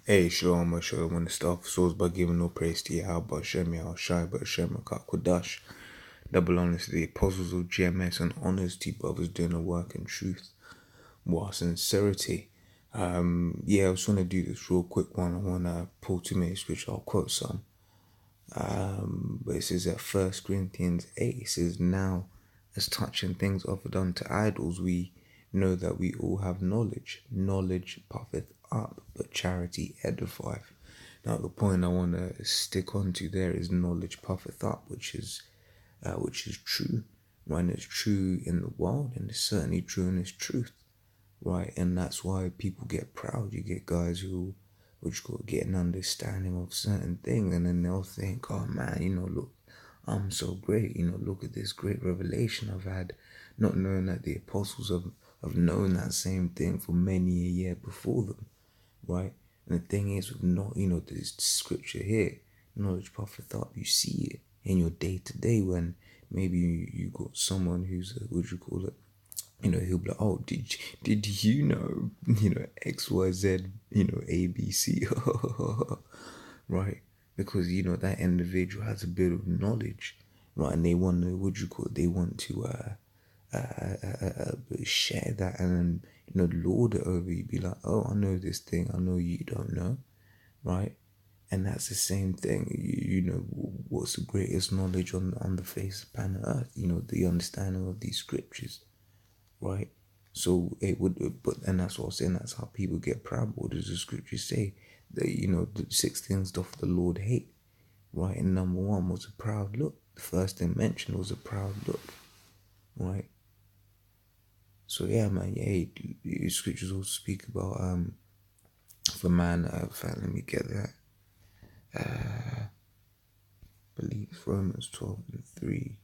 Hey, Shalom, Shalom. Want to start off souls by giving no praise to Yahweh, Shem, Yahushai, Shem, Kodash. Double honors to the apostles of GMS and honors to brothers doing the work in truth, while sincerity. I was going to do this real quick one. I want to pull 2 minutes, which I'll quote some. But it says at 1 Corinthians 8, it says, now, as touching things offered unto idols, we know that we all have knowledge. Knowledge puffeth up, but charity edifieth. Now, the point I want to stick on to there is knowledge puffeth up, which is true, right? And it's true in the world, and it's certainly true in its truth, right? And that's why people get proud. You get guys who get an understanding of certain things, and then they'll think, oh man, look, I'm so great, look at this great revelation I've had, not knowing that the apostles have known that same thing for many a year before them, right? And the thing is, with this scripture here, knowledge puffeth up, you see it in your day-to-day when maybe you got someone who's, he'll be like, oh, did you know, X, Y, Z, A, B, C, right? Because, that individual has a bit of knowledge, right? And they want to, they want to share that and then, lord it over you, be like, oh, I know this thing, I know you don't know, right? And that's the same thing. What's the greatest knowledge on the face of planet Earth? The understanding of these scriptures, right? So it would, and that's what I'm saying. That's how people get proud. What does the scripture say? That the 6 things doth the Lord hate, right? And number 1 was a proud look. The first thing mentioned was a proud look, right? So yeah, man. Yeah, the scriptures also speak about for man. Let me get that. I believe it's Romans 12:3.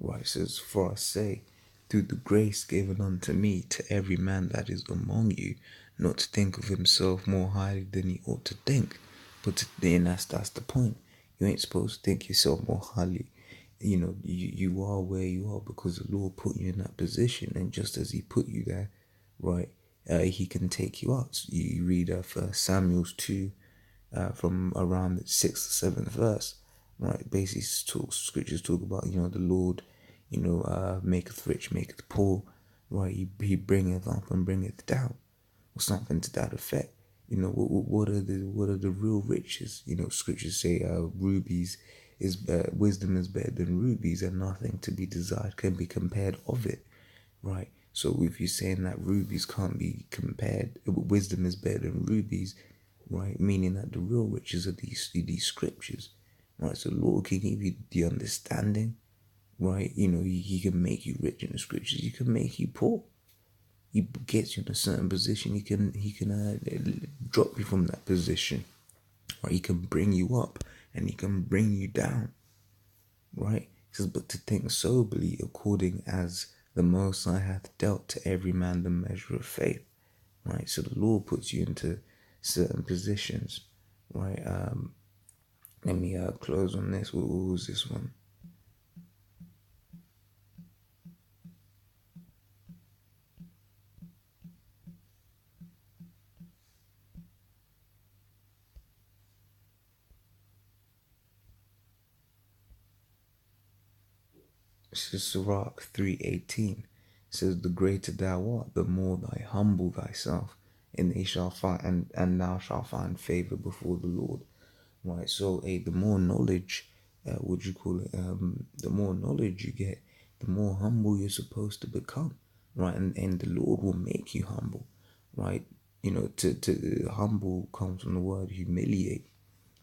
Right, it says, for I say, through the grace given unto me, to every man that is among you, not to think of himself more highly than he ought to think. But then that's the point. You ain't supposed to think yourself more highly. You are where you are because the Lord put you in that position, and just as he put you there, right, he can take you up. So you read 1 Samuel 2 from around the 6th or 7th verse, right? Basically, scriptures talk about, the Lord, maketh rich, maketh poor, right? He bringeth up and bringeth down, or something to that effect. What are the real riches? Scriptures say rubies is wisdom is better than rubies, and nothing to be desired can be compared of it, right? So if you're saying that rubies can't be compared, wisdom is better than rubies, right? Meaning that the real riches are these scriptures, right? So the Lord can give you the understanding, right? He can make you rich in the scriptures. He can make you poor. He gets you in a certain position. He can drop you from that position, right? He can bring you up and he can bring you down, right? He says, but to think soberly, according as the Most High hath dealt to every man the measure of faith, right? So the Lord puts you into certain positions, right? Let me close on this. What was this one? This is Sirach 3:18. It says, the greater thou art, the more thou humble thyself, and they shall find and thou shalt find favor before the Lord. Right. So the more knowledge, the more knowledge you get, the more humble you're supposed to become. Right. And the Lord will make you humble. Right. To humble comes from the word humiliate.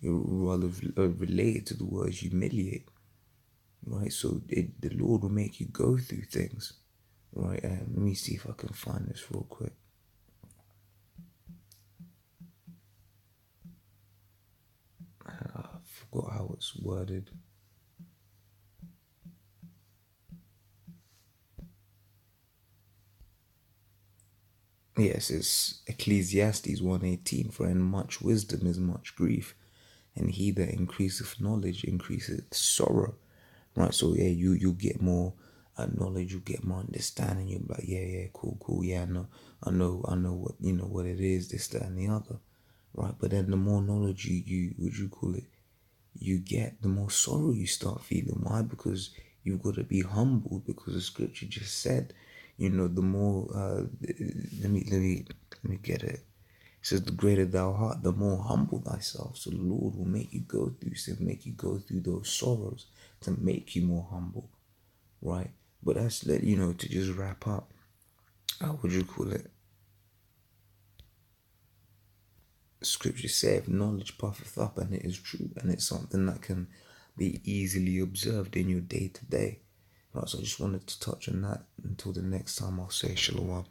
You're rather related to the word humiliate. Right, so the Lord will make you go through things, right? Let me see if I can find this real quick. I forgot how it's worded. Yes, it's Ecclesiastes 1:18. For in much wisdom is much grief, and he that increaseth knowledge increaseth sorrow, right? So yeah, you get more knowledge, you get more understanding. You're like, yeah, cool, yeah, I know what what it is, this, that, and the other, right? But then the more knowledge you you get, the more sorrow you start feeling. Why? Because you've got to be humble, because the scripture just said, the more let me get it. It says, the greater thou art, the more humble thyself. So the Lord will make you go through sin, make you go through those sorrows to make you more humble, right? But that's, to just wrap up, how would you call it? Scripture saith, knowledge puffeth up, and it is true, and it's something that can be easily observed in your day to day. Right, so I just wanted to touch on that. Until the next time, I'll say shalom.